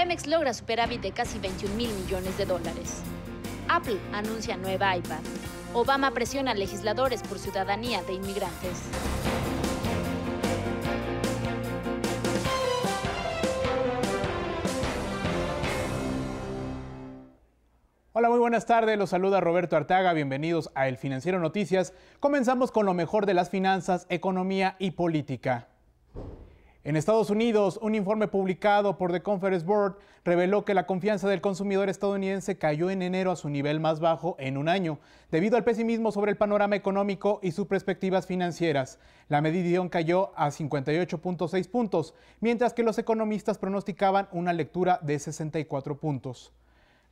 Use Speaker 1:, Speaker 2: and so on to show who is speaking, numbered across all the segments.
Speaker 1: Pemex logra superávit de casi 21 mil millones de dólares. Apple anuncia nueva iPad. Obama presiona a legisladores por ciudadanía de inmigrantes.
Speaker 2: Hola, muy buenas tardes. Los saluda Roberto Arteaga. Bienvenidos a El Financiero Noticias. Comenzamos con lo mejor de las finanzas, economía y política. En Estados Unidos, un informe publicado por The Conference Board reveló que la confianza del consumidor estadounidense cayó en enero a su nivel más bajo en un año, debido al pesimismo sobre el panorama económico y sus perspectivas financieras. La medición cayó a 58.6 puntos, mientras que los economistas pronosticaban una lectura de 64 puntos.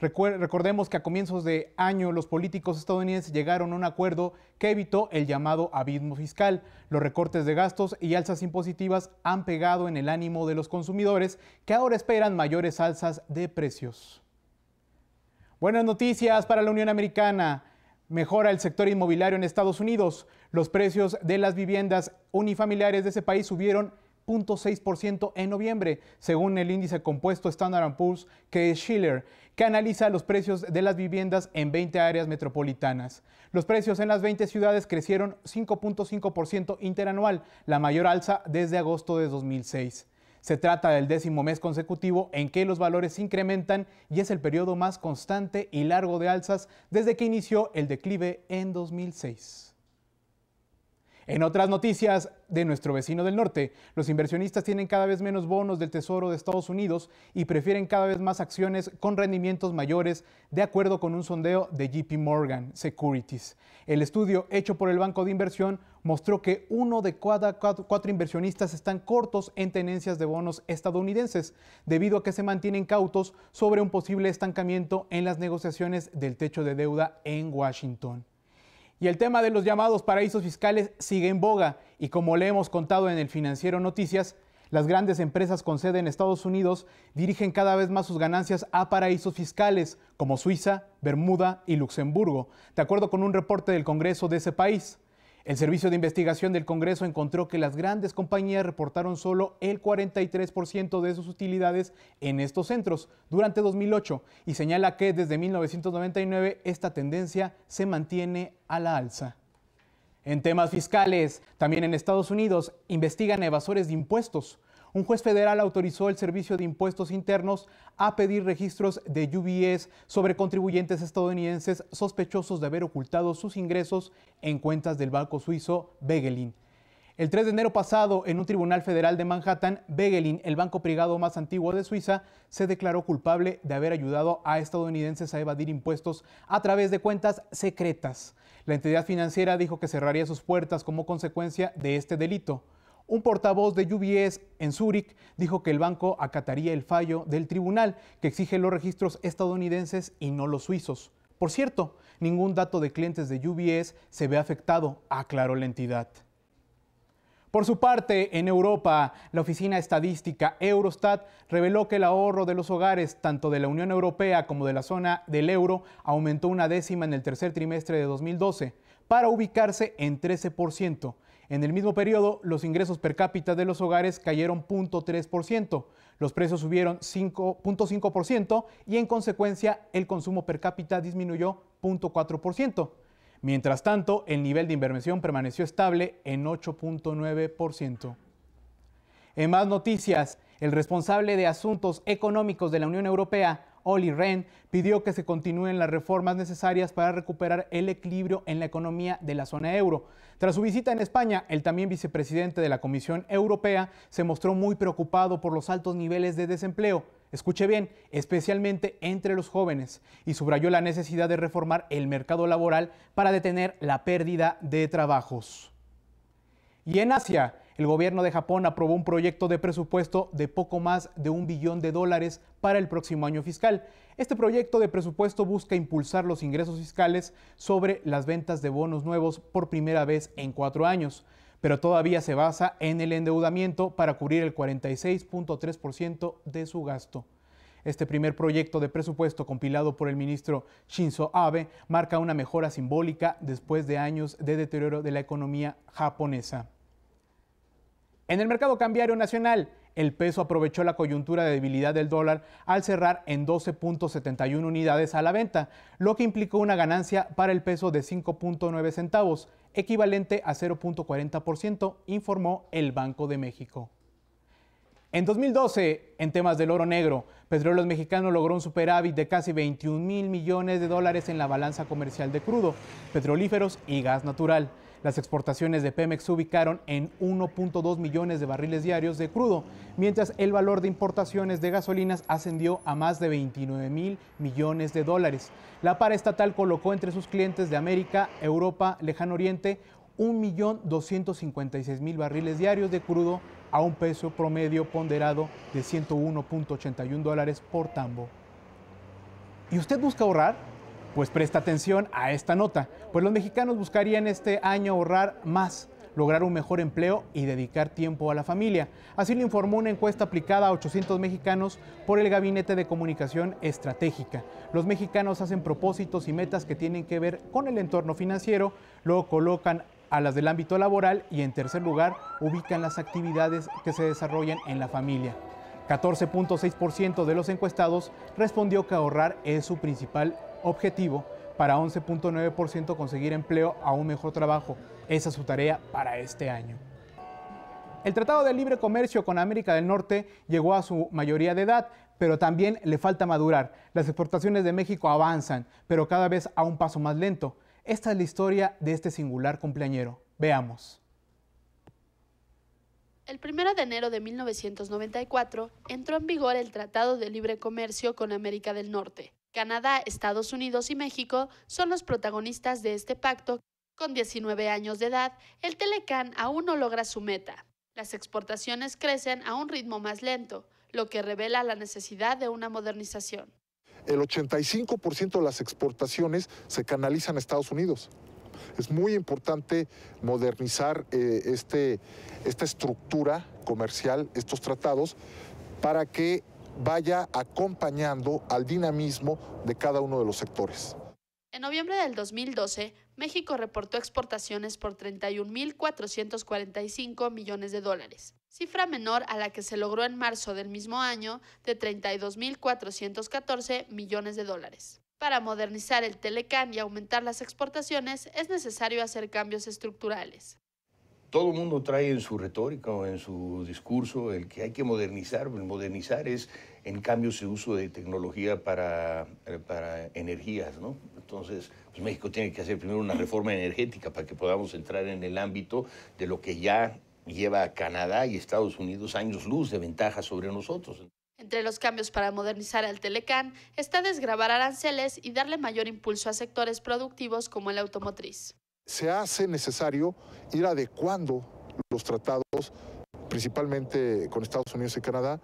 Speaker 2: Recordemos que a comienzos de año los políticos estadounidenses llegaron a un acuerdo que evitó el llamado abismo fiscal. Los recortes de gastos y alzas impositivas han pegado en el ánimo de los consumidores, que ahora esperan mayores alzas de precios. Buenas noticias para la Unión Americana. Mejora el sector inmobiliario en Estados Unidos. Los precios de las viviendas unifamiliares de ese país subieron 0.6% en noviembre, según el índice compuesto Standard & Poor's Case-Shiller, que analiza los precios de las viviendas en 20 áreas metropolitanas. Los precios en las 20 ciudades crecieron 5.5% interanual, la mayor alza desde agosto de 2006. Se trata del 10º mes consecutivo en que los valores se incrementan y es el periodo más constante y largo de alzas desde que inició el declive en 2006. En otras noticias de nuestro vecino del norte, los inversionistas tienen cada vez menos bonos del Tesoro de Estados Unidos y prefieren cada vez más acciones con rendimientos mayores, de acuerdo con un sondeo de JP Morgan Securities. El estudio hecho por el banco de inversión mostró que 1 de cada 4 inversionistas están cortos en tenencias de bonos estadounidenses, debido a que se mantienen cautos sobre un posible estancamiento en las negociaciones del techo de deuda en Washington. Y el tema de los llamados paraísos fiscales sigue en boga y, como le hemos contado en el Financiero Noticias, las grandes empresas con sede en Estados Unidos dirigen cada vez más sus ganancias a paraísos fiscales como Suiza, Bermuda y Luxemburgo, de acuerdo con un reporte del Congreso de ese país. El Servicio de Investigación del Congreso encontró que las grandes compañías reportaron solo el 43% de sus utilidades en estos centros durante 2008 y señala que desde 1999 esta tendencia se mantiene a la alza. En temas fiscales, también en Estados Unidos investigan evasores de impuestos. Un juez federal autorizó el Servicio de Impuestos Internos a pedir registros de UBS sobre contribuyentes estadounidenses sospechosos de haber ocultado sus ingresos en cuentas del banco suizo Begelin. El 3 de enero pasado, en un tribunal federal de Manhattan, Begelin, el banco privado más antiguo de Suiza, se declaró culpable de haber ayudado a estadounidenses a evadir impuestos a través de cuentas secretas. La entidad financiera dijo que cerraría sus puertas como consecuencia de este delito. Un portavoz de UBS en Zúrich dijo que el banco acataría el fallo del tribunal que exige los registros estadounidenses y no los suizos. Por cierto, ningún dato de clientes de UBS se ve afectado, aclaró la entidad. Por su parte, en Europa, la oficina estadística Eurostat reveló que el ahorro de los hogares, tanto de la Unión Europea como de la zona del euro, aumentó 1/10 en el tercer trimestre de 2012, para ubicarse en 13%. En el mismo periodo, los ingresos per cápita de los hogares cayeron 0.3%, los precios subieron 5.5% y en consecuencia el consumo per cápita disminuyó 0.4%. Mientras tanto, el nivel de inversión permaneció estable en 8.9%. En más noticias, el responsable de Asuntos Económicos de la Unión Europea, Olli Rehn, pidió que se continúen las reformas necesarias para recuperar el equilibrio en la economía de la zona euro. Tras su visita en España, el también vicepresidente de la Comisión Europea se mostró muy preocupado por los altos niveles de desempleo, escuche bien, especialmente entre los jóvenes, y subrayó la necesidad de reformar el mercado laboral para detener la pérdida de trabajos. Y en Asia, el gobierno de Japón aprobó un proyecto de presupuesto de poco más de $1 billón para el próximo año fiscal. Este proyecto de presupuesto busca impulsar los ingresos fiscales sobre las ventas de bonos nuevos por primera vez en 4 años, pero todavía se basa en el endeudamiento para cubrir el 46.3% de su gasto. Este primer proyecto de presupuesto compilado por el ministro Shinzo Abe marca una mejora simbólica después de años de deterioro de la economía japonesa. En el mercado cambiario nacional, El peso aprovechó la coyuntura de debilidad del dólar al cerrar en 12.71 unidades a la venta, lo que implicó una ganancia para el peso de 5.9 centavos, equivalente a 0.40%, informó el Banco de México. En 2012, en temas del oro negro, Petróleos Mexicanos logró un superávit de casi 21,000 millones de dólares en la balanza comercial de crudo, petrolíferos y gas natural. Las exportaciones de Pemex se ubicaron en 1.2 millones de barriles diarios de crudo, mientras el valor de importaciones de gasolinas ascendió a más de 29,000 millones de dólares. La paraestatal colocó entre sus clientes de América, Europa, Lejano Oriente, 1.256.000 barriles diarios de crudo a un precio promedio ponderado de 101.81 dólares por tambo. ¿Y usted busca ahorrar? Pues presta atención a esta nota, pues los mexicanos buscarían este año ahorrar más, lograr un mejor empleo y dedicar tiempo a la familia. Así lo informó una encuesta aplicada a 800 mexicanos por el Gabinete de Comunicación Estratégica. Los mexicanos hacen propósitos y metas que tienen que ver con el entorno financiero, luego colocan a las del ámbito laboral y en tercer lugar ubican las actividades que se desarrollan en la familia. 14.6% de los encuestados respondió que ahorrar es su principal objetivo, para 11.9% conseguir empleo a un mejor trabajo. Esa es su tarea para este año. El Tratado de Libre Comercio con América del Norte llegó a su mayoría de edad, pero también le falta madurar. Las exportaciones de México avanzan, pero cada vez a un paso más lento. Esta es la historia de este singular cumpleañero. Veamos.
Speaker 3: El 1 de enero de 1994 entró en vigor el Tratado de Libre Comercio con América del Norte. Canadá, Estados Unidos y México son los protagonistas de este pacto. Con 19 años de edad, el Telecán aún no logra su meta. Las exportaciones crecen a un ritmo más lento, lo que revela la necesidad de una modernización.
Speaker 4: El 85% de las exportaciones se canalizan a Estados Unidos. Es muy importante modernizar esta estructura comercial, estos tratados, para que vaya acompañando al dinamismo de cada uno de los sectores.
Speaker 3: En noviembre del 2012, México reportó exportaciones por 31.445 millones de dólares, cifra menor a la que se logró en marzo del mismo año de 32.414 millones de dólares. Para modernizar el Telecán y aumentar las exportaciones es necesario hacer cambios estructurales.
Speaker 5: Todo el mundo trae en su retórica o en su discurso el que hay que modernizar. El modernizar es en cambios de uso de tecnología para energías, ¿no? Entonces, pues México tiene que hacer primero una reforma energética para que podamos entrar en el ámbito de lo que ya lleva Canadá y Estados Unidos años luz de ventaja sobre nosotros.
Speaker 3: Entre los cambios para modernizar al Telecán está desgravar aranceles y darle mayor impulso a sectores productivos como el automotriz.
Speaker 4: Se hace necesario ir adecuando los tratados, principalmente con Estados Unidos y Canadá,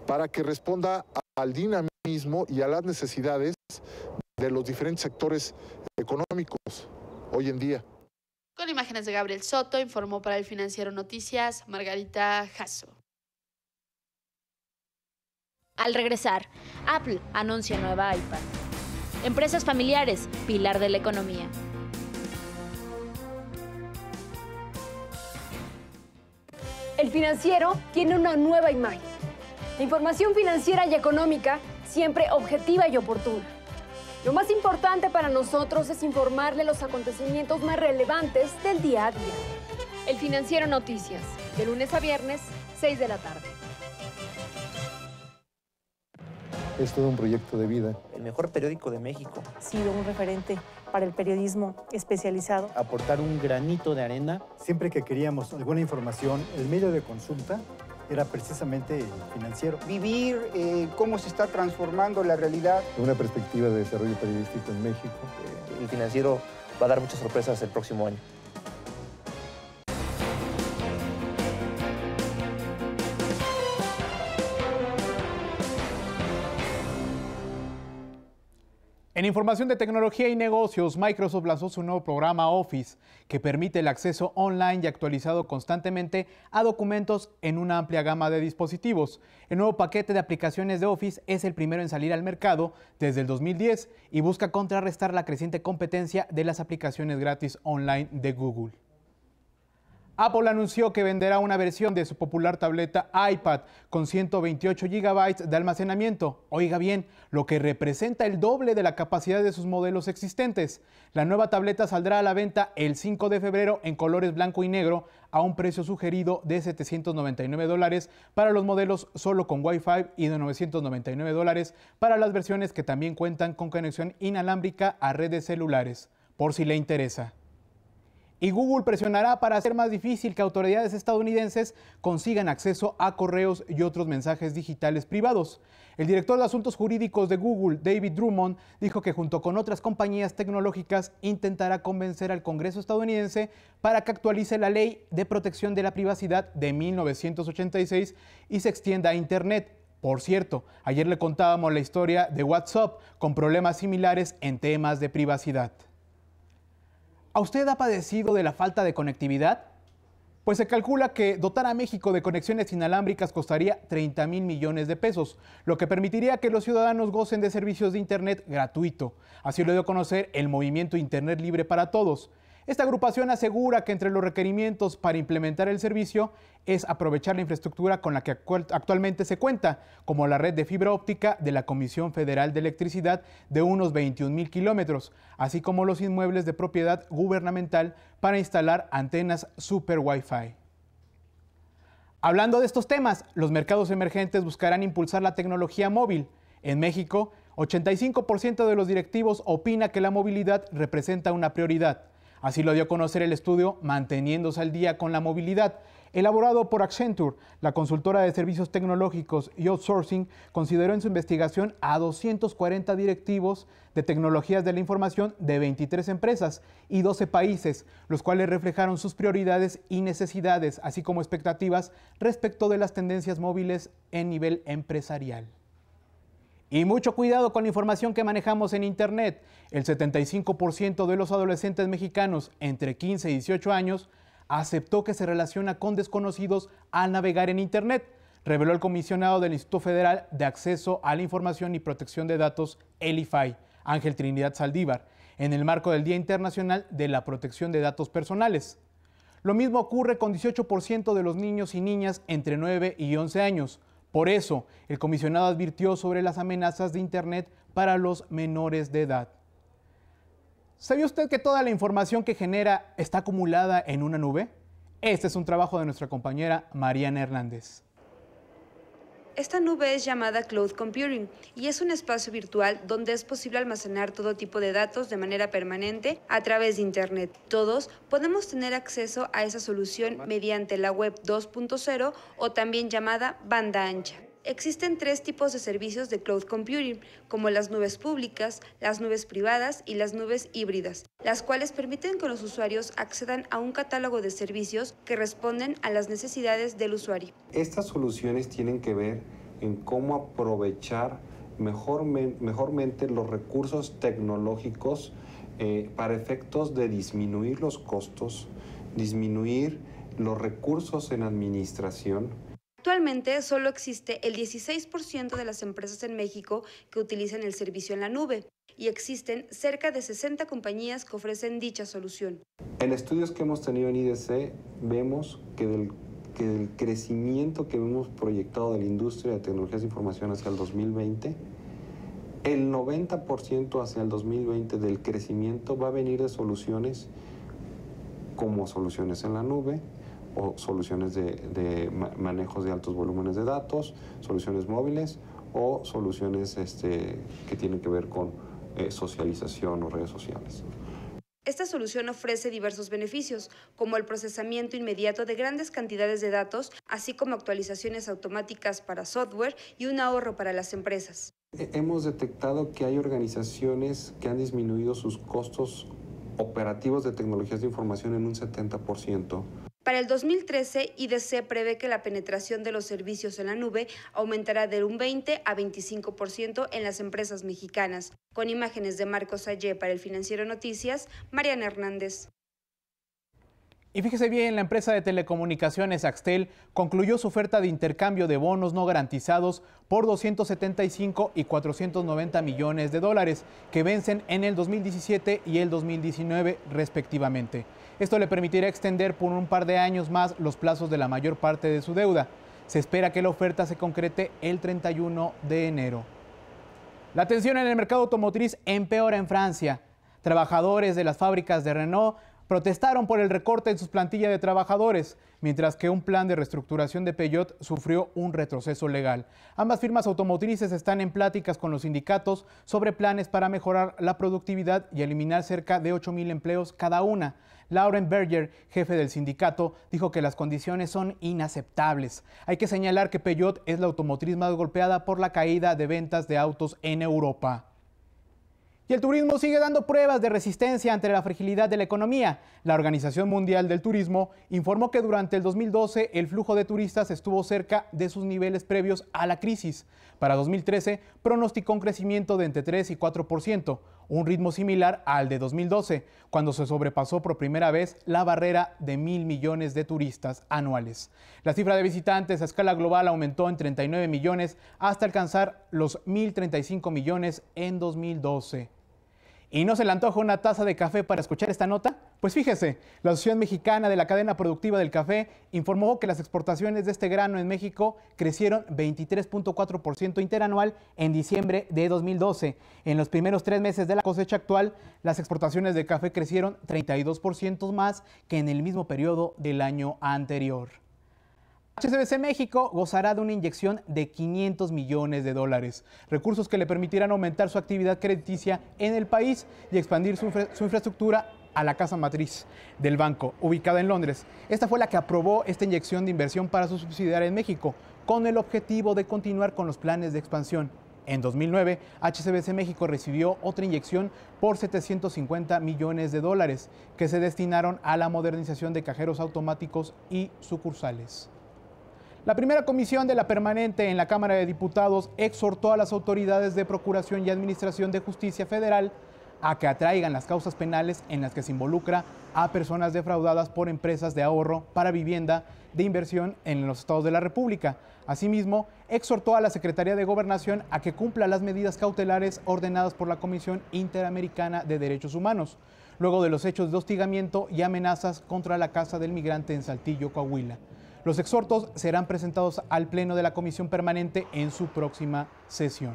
Speaker 4: para que responda al dinamismo y a las necesidades de los diferentes sectores económicos hoy en día.
Speaker 3: Con imágenes de Gabriel Soto, informó para el Financiero Noticias, Margarita Jasso.
Speaker 1: Al regresar, Apple anuncia nueva iPad. Empresas familiares, pilar de la economía.
Speaker 6: El Financiero tiene una nueva imagen. La información financiera y económica siempre objetiva y oportuna. Lo más importante para nosotros es informarle los acontecimientos más relevantes del día a día. El Financiero Noticias, de lunes a viernes, 6 de la tarde.
Speaker 7: Es todo un proyecto de vida.
Speaker 8: El mejor periódico de México.
Speaker 9: Ha sido un referente para el periodismo especializado.
Speaker 10: Aportar un granito de arena.
Speaker 11: Siempre que queríamos alguna información, el medio de consulta era precisamente el Financiero.
Speaker 12: Vivir cómo se está transformando la realidad.
Speaker 7: Una perspectiva de desarrollo periodístico en México.
Speaker 8: El Financiero va a dar muchas sorpresas el próximo año.
Speaker 2: En información de tecnología y negocios, Microsoft lanzó su nuevo programa Office, que permite el acceso online y actualizado constantemente a documentos en una amplia gama de dispositivos. El nuevo paquete de aplicaciones de Office es el primero en salir al mercado desde el 2010 y busca contrarrestar la creciente competencia de las aplicaciones gratis online de Google. Apple anunció que venderá una versión de su popular tableta iPad con 128 GB de almacenamiento. Oiga bien, lo que representa el doble de la capacidad de sus modelos existentes. La nueva tableta saldrá a la venta el 5 de febrero en colores blanco y negro a un precio sugerido de $799 para los modelos solo con Wi-Fi y de $999 para las versiones que también cuentan con conexión inalámbrica a redes celulares, por si le interesa. Y Google presionará para hacer más difícil que autoridades estadounidenses consigan acceso a correos y otros mensajes digitales privados. El director de Asuntos Jurídicos de Google, David Drummond, dijo que junto con otras compañías tecnológicas intentará convencer al Congreso estadounidense para que actualice la Ley de Protección de la Privacidad de 1986 y se extienda a Internet. Por cierto, ayer le contábamos la historia de WhatsApp con problemas similares en temas de privacidad. ¿A usted ha padecido de la falta de conectividad? Pues se calcula que dotar a México de conexiones inalámbricas costaría 30,000 millones de pesos, lo que permitiría que los ciudadanos gocen de servicios de Internet gratuito. Así lo dio a conocer el movimiento Internet Libre para Todos. Esta agrupación asegura que entre los requerimientos para implementar el servicio es aprovechar la infraestructura con la que actualmente se cuenta, como la red de fibra óptica de la Comisión Federal de Electricidad de unos 21,000 kilómetros, así como los inmuebles de propiedad gubernamental para instalar antenas Super Wi-Fi. Hablando de estos temas, los mercados emergentes buscarán impulsar la tecnología móvil. En México, 85% de los directivos opina que la movilidad representa una prioridad. Así lo dio a conocer el estudio Manteniéndose al día con la movilidad, elaborado por Accenture. La consultora de servicios tecnológicos y outsourcing consideró en su investigación a 240 directivos de tecnologías de la información de 23 empresas y 12 países, los cuales reflejaron sus prioridades y necesidades, así como expectativas respecto de las tendencias móviles en nivel empresarial. Y mucho cuidado con la información que manejamos en Internet. El 75% de los adolescentes mexicanos entre 15 y 18 años aceptó que se relaciona con desconocidos al navegar en Internet, reveló el comisionado del Instituto Federal de Acceso a la Información y Protección de Datos, el IFAI, Ángel Trinidad Saldívar, en el marco del Día Internacional de la Protección de Datos Personales. Lo mismo ocurre con 18% de los niños y niñas entre 9 y 11 años. Por eso, el comisionado advirtió sobre las amenazas de Internet para los menores de edad. ¿Sabía usted que toda la información que genera está acumulada en una nube? Este es un trabajo de nuestra compañera Mariana Hernández.
Speaker 13: Esta nube es llamada Cloud Computing y es un espacio virtual donde es posible almacenar todo tipo de datos de manera permanente a través de Internet. Todos podemos tener acceso a esa solución mediante la web 2.0 o también llamada banda ancha. Existen tres tipos de servicios de Cloud Computing, como las nubes públicas, las nubes privadas y las nubes híbridas, las cuales permiten que los usuarios accedan a un catálogo de servicios que responden a las necesidades del usuario.
Speaker 14: Estas soluciones tienen que ver en cómo aprovechar mejormente los recursos tecnológicos para efectos de disminuir los costos, disminuir los recursos en administración.
Speaker 13: Actualmente solo existe el 16% de las empresas en México que utilizan el servicio en la nube y existen cerca de 60 compañías que ofrecen dicha solución.
Speaker 14: En estudios que hemos tenido en IDC vemos que del crecimiento que hemos proyectado de la industria de tecnologías de información hacia el 2020, el 90% hacia el 2020 del crecimiento va a venir de soluciones como soluciones en la nube, o soluciones de manejos de altos volúmenes de datos, soluciones móviles o soluciones que tienen que ver con socialización o redes sociales.
Speaker 13: Esta solución ofrece diversos beneficios, como el procesamiento inmediato de grandes cantidades de datos, así como actualizaciones automáticas para software y un ahorro para las empresas.
Speaker 14: Hemos detectado que hay organizaciones que han disminuido sus costos operativos de tecnologías de información en un 70%.
Speaker 13: Para el 2013, IDC prevé que la penetración de los servicios en la nube aumentará de un 20 a 25% en las empresas mexicanas. Con imágenes de Marcos Ayé para el Financiero Noticias, Mariana Hernández.
Speaker 2: Y fíjese bien, la empresa de telecomunicaciones Axtel concluyó su oferta de intercambio de bonos no garantizados por 275 y 490 millones de dólares, que vencen en el 2017 y el 2019 respectivamente. Esto le permitirá extender por un par de años más los plazos de la mayor parte de su deuda. Se espera que la oferta se concrete el 31 de enero. La tensión en el mercado automotriz empeora en Francia. Trabajadores de las fábricas de Renault protestaron por el recorte en sus plantillas de trabajadores, mientras que un plan de reestructuración de Peugeot sufrió un retroceso legal. Ambas firmas automotrices están en pláticas con los sindicatos sobre planes para mejorar la productividad y eliminar cerca de 8,000 empleos cada una. Laurent Berger, jefe del sindicato, dijo que las condiciones son inaceptables. Hay que señalar que Peugeot es la automotriz más golpeada por la caída de ventas de autos en Europa. Y el turismo sigue dando pruebas de resistencia ante la fragilidad de la economía. La Organización Mundial del Turismo informó que durante el 2012 el flujo de turistas estuvo cerca de sus niveles previos a la crisis. Para 2013 pronosticó un crecimiento de entre 3 y 4%, un ritmo similar al de 2012, cuando se sobrepasó por primera vez la barrera de 1,000 millones de turistas anuales. La cifra de visitantes a escala global aumentó en 39 millones hasta alcanzar los 1,035 millones en 2012. ¿Y no se le antoja una taza de café para escuchar esta nota? Pues fíjese, la Asociación Mexicana de la Cadena Productiva del Café informó que las exportaciones de este grano en México crecieron 23.4% interanual en diciembre de 2012. En los primeros 3 meses de la cosecha actual, las exportaciones de café crecieron 32% más que en el mismo periodo del año anterior. HSBC México gozará de una inyección de 500 millones de dólares, recursos que le permitirán aumentar su actividad crediticia en el país y expandir su infraestructura a la casa matriz del banco, ubicada en Londres. Esta fue la que aprobó esta inyección de inversión para su subsidiaria en México, con el objetivo de continuar con los planes de expansión. En 2009, HSBC México recibió otra inyección por 750 millones de dólares, que se destinaron a la modernización de cajeros automáticos y sucursales. La primera comisión de la permanente en la Cámara de Diputados exhortó a las autoridades de Procuración y Administración de Justicia Federal a que atraigan las causas penales en las que se involucra a personas defraudadas por empresas de ahorro para vivienda de inversión en los estados de la República. Asimismo, exhortó a la Secretaría de Gobernación a que cumpla las medidas cautelares ordenadas por la Comisión Interamericana de Derechos Humanos, luego de los hechos de hostigamiento y amenazas contra la Casa del Migrante en Saltillo, Coahuila. Los exhortos serán presentados al Pleno de la Comisión Permanente en su próxima sesión.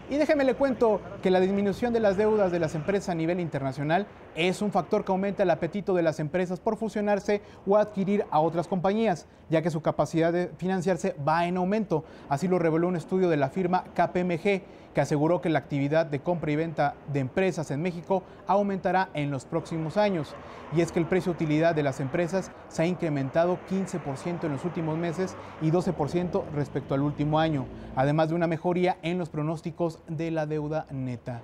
Speaker 2: Y déjeme le cuento que la disminución de las deudas de las empresas a nivel internacional es un factor que aumenta el apetito de las empresas por fusionarse o adquirir a otras compañías, ya que su capacidad de financiarse va en aumento. Así lo reveló un estudio de la firma KPMG, que aseguró que la actividad de compra y venta de empresas en México aumentará en los próximos años. Y es que el precio de utilidad de las empresas se ha incrementado 15% en los últimos meses y 12% respecto al último año, además de una mejoría en los pronósticos de la deuda neta.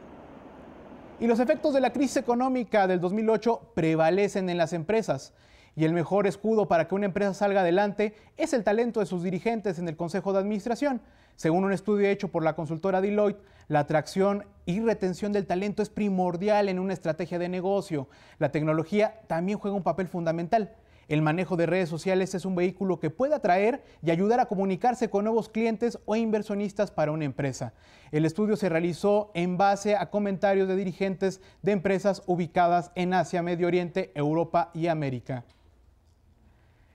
Speaker 2: Y los efectos de la crisis económica del 2008 prevalecen en las empresas. Y el mejor escudo para que una empresa salga adelante es el talento de sus dirigentes en el Consejo de Administración. Según un estudio hecho por la consultora Deloitte, la atracción y retención del talento es primordial en una estrategia de negocio. La tecnología también juega un papel fundamental. El manejo de redes sociales es un vehículo que puede atraer y ayudar a comunicarse con nuevos clientes o inversionistas para una empresa. El estudio se realizó en base a comentarios de dirigentes de empresas ubicadas en Asia, Medio Oriente, Europa y América.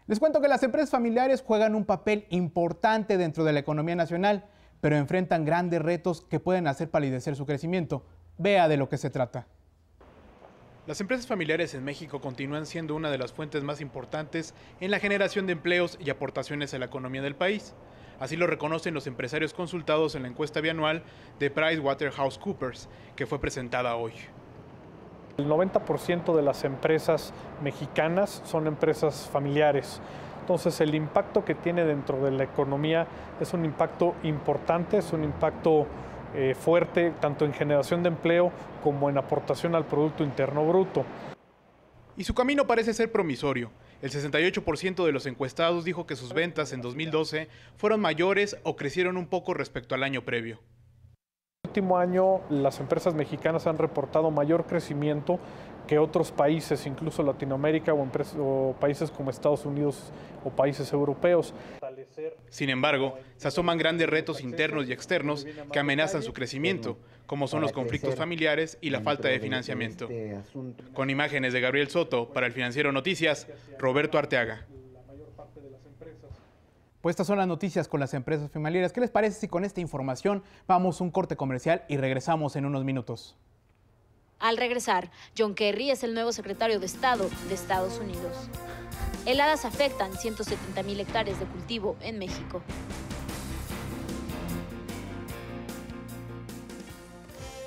Speaker 2: Les cuento que las empresas familiares juegan un papel importante dentro de la economía nacional, pero enfrentan grandes retos que pueden hacer palidecer su crecimiento. Vea de lo que se trata.
Speaker 15: Las empresas familiares en México continúan siendo una de las fuentes más importantes en la generación de empleos y aportaciones a la economía del país. Así lo reconocen los empresarios consultados en la encuesta bianual de PricewaterhouseCoopers, que fue presentada hoy.
Speaker 16: El 90% de las empresas mexicanas son empresas familiares. Entonces el impacto que tiene dentro de la economía es un impacto importante, es un impacto fuerte tanto en generación de empleo como en aportación al Producto Interno Bruto.
Speaker 15: Y su camino parece ser promisorio. El 68% de los encuestados dijo que sus ventas en 2012 fueron mayores o crecieron un poco respecto al año previo.
Speaker 16: El último año las empresas mexicanas han reportado mayor crecimiento que otros países, incluso Latinoamérica o países como Estados Unidos o países europeos.
Speaker 15: Sin embargo, se asoman grandes retos internos y externos que amenazan su crecimiento, como son los conflictos familiares y la falta de financiamiento. Con imágenes de Gabriel Soto, para el Financiero Noticias, Roberto Arteaga.
Speaker 2: Pues estas son las noticias con las empresas familiares. ¿Qué les parece si con esta información vamos a un corte comercial y regresamos en unos minutos?
Speaker 1: Al regresar, John Kerry es el nuevo secretario de Estado de Estados Unidos. Heladas afectan 170,000 hectáreas de cultivo en México.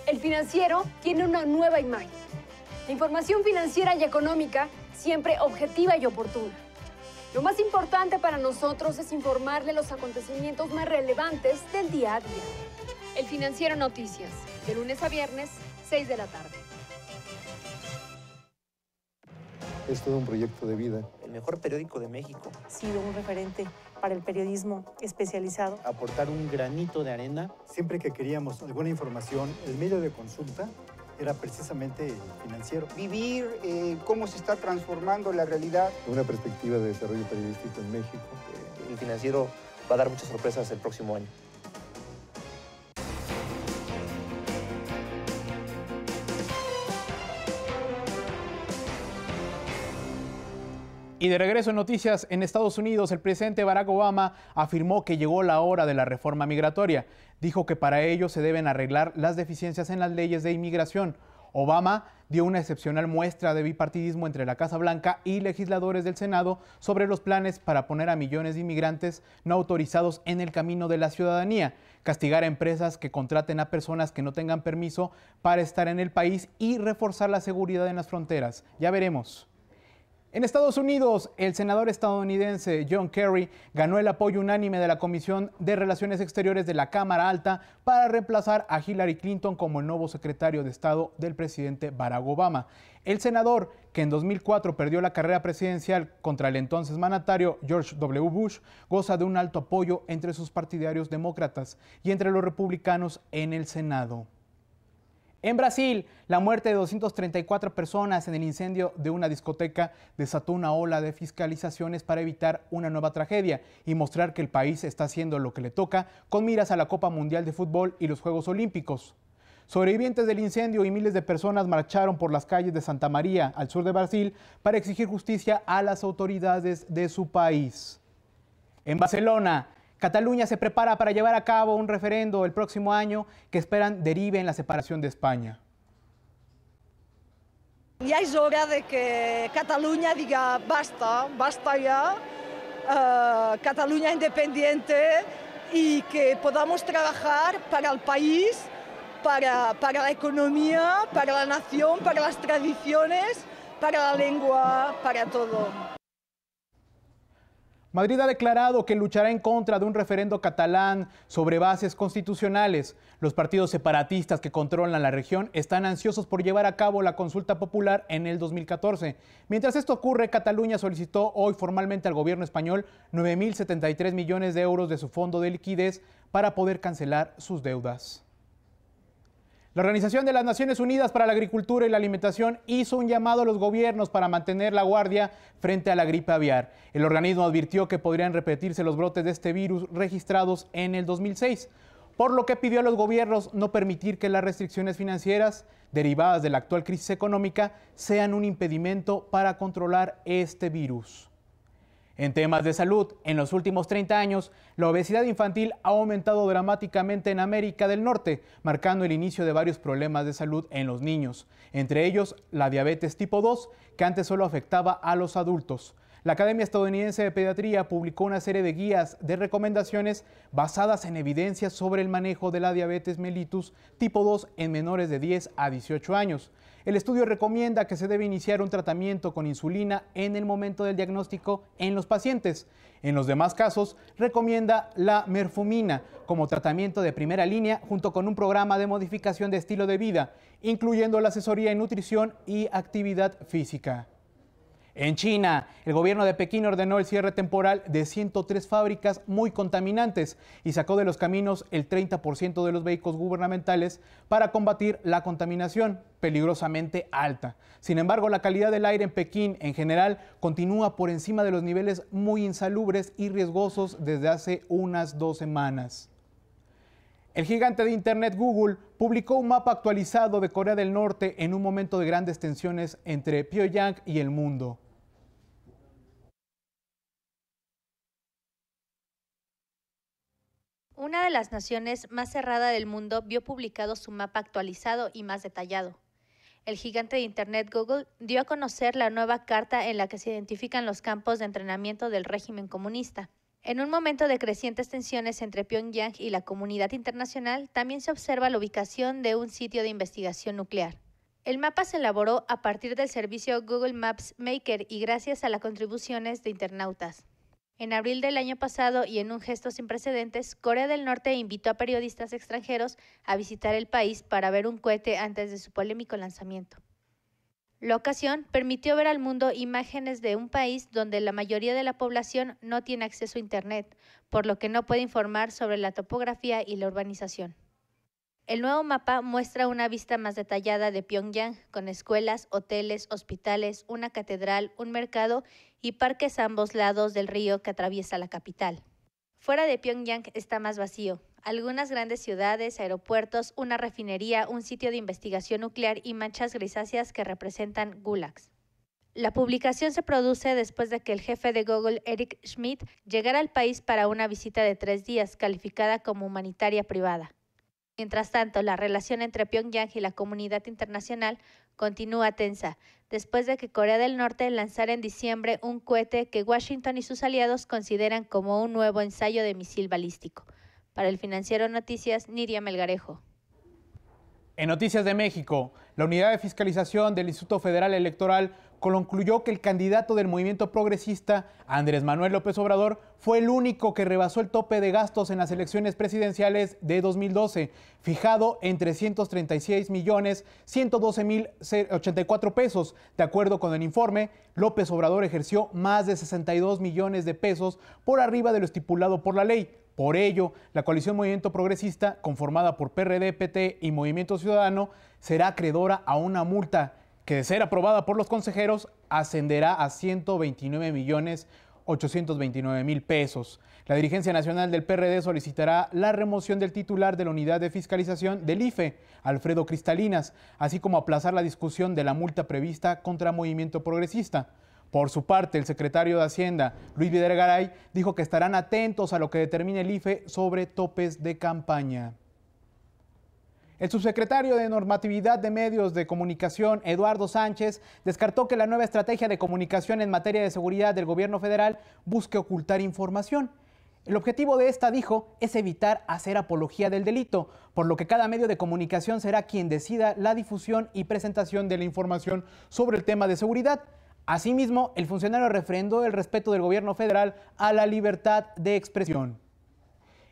Speaker 6: El Financiero tiene una nueva imagen. La información financiera y económica siempre objetiva y oportuna. Lo más importante para nosotros es informarle los acontecimientos más relevantes del día a día. El Financiero Noticias, de lunes a viernes, 6 de la tarde.
Speaker 7: Es todo un proyecto de vida.
Speaker 8: El mejor periódico de México.
Speaker 9: Ha sido un referente para el periodismo especializado.
Speaker 10: Aportar un granito de arena.
Speaker 11: Siempre que queríamos alguna información, el medio de consulta era precisamente el Financiero.
Speaker 12: Vivir cómo se está transformando la realidad.
Speaker 7: Una perspectiva de desarrollo periodístico en México.
Speaker 8: El Financiero va a dar muchas sorpresas el próximo año.
Speaker 2: Y de regreso en noticias, en Estados Unidos, el presidente Barack Obama afirmó que llegó la hora de la reforma migratoria. Dijo que para ello se deben arreglar las deficiencias en las leyes de inmigración. Obama dio una excepcional muestra de bipartidismo entre la Casa Blanca y legisladores del Senado sobre los planes para poner a millones de inmigrantes no autorizados en el camino de la ciudadanía, castigar a empresas que contraten a personas que no tengan permiso para estar en el país y reforzar la seguridad en las fronteras. Ya veremos. En Estados Unidos, el senador estadounidense John Kerry ganó el apoyo unánime de la Comisión de Relaciones Exteriores de la Cámara Alta para reemplazar a Hillary Clinton como el nuevo secretario de Estado del presidente Barack Obama. El senador, que en 2004 perdió la carrera presidencial contra el entonces mandatario George W. Bush, goza de un alto apoyo entre sus partidarios demócratas y entre los republicanos en el Senado. En Brasil, la muerte de 234 personas en el incendio de una discoteca desató una ola de fiscalizaciones para evitar una nueva tragedia y mostrar que el país está haciendo lo que le toca con miras a la Copa Mundial de Fútbol y los Juegos Olímpicos. Sobrevivientes del incendio y miles de personas marcharon por las calles de Santa María, al sur de Brasil, para exigir justicia a las autoridades de su país. En Barcelona, Cataluña se prepara para llevar a cabo un referendo el próximo año que esperan derive en la separación de España.
Speaker 17: Ya es hora de que Cataluña diga basta, basta ya, Cataluña independiente y que podamos trabajar para el país, para la economía, para la nación, para las tradiciones, para la lengua, para todo.
Speaker 2: Madrid ha declarado que luchará en contra de un referendo catalán sobre bases constitucionales. Los partidos separatistas que controlan la región están ansiosos por llevar a cabo la consulta popular en el 2014. Mientras esto ocurre, Cataluña solicitó hoy formalmente al gobierno español 9.073 millones de euros de su fondo de liquidez para poder cancelar sus deudas. La Organización de las Naciones Unidas para la Agricultura y la Alimentación hizo un llamado a los gobiernos para mantener la guardia frente a la gripe aviar. El organismo advirtió que podrían repetirse los brotes de este virus registrados en el 2006, por lo que pidió a los gobiernos no permitir que las restricciones financieras derivadas de la actual crisis económica sean un impedimento para controlar este virus. En temas de salud, en los últimos 30 años, la obesidad infantil ha aumentado dramáticamente en América del Norte, marcando el inicio de varios problemas de salud en los niños, entre ellos la diabetes tipo 2, que antes solo afectaba a los adultos. La Academia Estadounidense de Pediatría publicó una serie de guías de recomendaciones basadas en evidencias sobre el manejo de la diabetes mellitus tipo 2 en menores de 10 a 18 años. El estudio recomienda que se debe iniciar un tratamiento con insulina en el momento del diagnóstico en los pacientes. En los demás casos, recomienda la metformina como tratamiento de primera línea junto con un programa de modificación de estilo de vida, incluyendo la asesoría en nutrición y actividad física. En China, el gobierno de Pekín ordenó el cierre temporal de 103 fábricas muy contaminantes y sacó de los caminos el 30% de los vehículos gubernamentales para combatir la contaminación peligrosamente alta. Sin embargo, la calidad del aire en Pekín en general continúa por encima de los niveles muy insalubres y riesgosos desde hace unas 2 semanas. El gigante de Internet Google publicó un mapa actualizado de Corea del Norte en un momento de grandes tensiones entre Pyongyang y el mundo.
Speaker 18: Una de las naciones más cerradas del mundo vio publicado su mapa actualizado y más detallado. El gigante de Internet Google dio a conocer la nueva carta en la que se identifican los campos de entrenamiento del régimen comunista. En un momento de crecientes tensiones entre Pyongyang y la comunidad internacional, también se observa la ubicación de un sitio de investigación nuclear. El mapa se elaboró a partir del servicio Google Maps Maker y gracias a las contribuciones de internautas. En abril del año pasado y en un gesto sin precedentes, Corea del Norte invitó a periodistas extranjeros a visitar el país para ver un cohete antes de su polémico lanzamiento. La ocasión permitió ver al mundo imágenes de un país donde la mayoría de la población no tiene acceso a Internet, por lo que no puede informar sobre la topografía y la urbanización. El nuevo mapa muestra una vista más detallada de Pyongyang, con escuelas, hoteles, hospitales, una catedral, un mercado y parques a ambos lados del río que atraviesa la capital. Fuera de Pyongyang está más vacío. Algunas grandes ciudades, aeropuertos, una refinería, un sitio de investigación nuclear y manchas grisáceas que representan gulags. La publicación se produce después de que el jefe de Google, Eric Schmidt, llegara al país para una visita de 3 días, calificada como humanitaria privada. Mientras tanto, la relación entre Pyongyang y la comunidad internacional continúa tensa, después de que Corea del Norte lanzara en diciembre un cohete que Washington y sus aliados consideran como un nuevo ensayo de misil balístico. Para el Financiero Noticias, Nidia Melgarejo.
Speaker 2: En Noticias de México, la Unidad de Fiscalización del Instituto Federal Electoral concluyó que el candidato del movimiento progresista, Andrés Manuel López Obrador, fue el único que rebasó el tope de gastos en las elecciones presidenciales de 2012, fijado en 336.112.084 pesos. De acuerdo con el informe, López Obrador ejerció más de 62 millones de pesos por arriba de lo estipulado por la ley. Por ello, la coalición Movimiento Progresista, conformada por PRD, PT y Movimiento Ciudadano, será acreedora a una multa que, de ser aprobada por los consejeros, ascenderá a 129.829.000 pesos. La dirigencia nacional del PRD solicitará la remoción del titular de la Unidad de Fiscalización del IFE, Alfredo Cristalinas, así como aplazar la discusión de la multa prevista contra Movimiento Progresista. Por su parte, el secretario de Hacienda, Luis Videgaray, dijo que estarán atentos a lo que determine el IFE sobre topes de campaña. El subsecretario de Normatividad de Medios de Comunicación, Eduardo Sánchez, descartó que la nueva estrategia de comunicación en materia de seguridad del gobierno federal busque ocultar información. El objetivo de esta, dijo, es evitar hacer apología del delito, por lo que cada medio de comunicación será quien decida la difusión y presentación de la información sobre el tema de seguridad. Asimismo, el funcionario refrendó el respeto del gobierno federal a la libertad de expresión.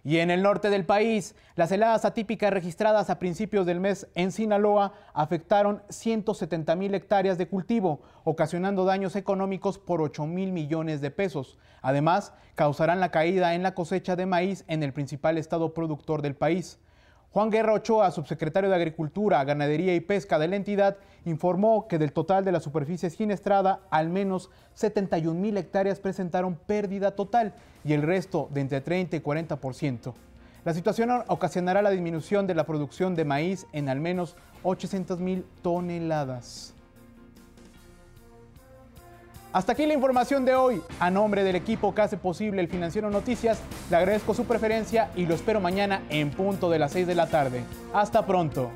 Speaker 2: Y en el norte del país, las heladas atípicas registradas a principios del mes en Sinaloa afectaron 170.000 hectáreas de cultivo, ocasionando daños económicos por 8.000 millones de pesos. Además, causarán la caída en la cosecha de maíz en el principal estado productor del país. Juan Guerra Ochoa, subsecretario de Agricultura, Ganadería y Pesca de la entidad, informó que del total de la superficie siniestrada, al menos 71.000 hectáreas presentaron pérdida total y el resto de entre 30 y 40%. La situación ocasionará la disminución de la producción de maíz en al menos 800.000 toneladas. Hasta aquí la información de hoy. A nombre del equipo que hace posible el Financiero Noticias, le agradezco su preferencia y lo espero mañana en punto de las 6 de la tarde. Hasta pronto.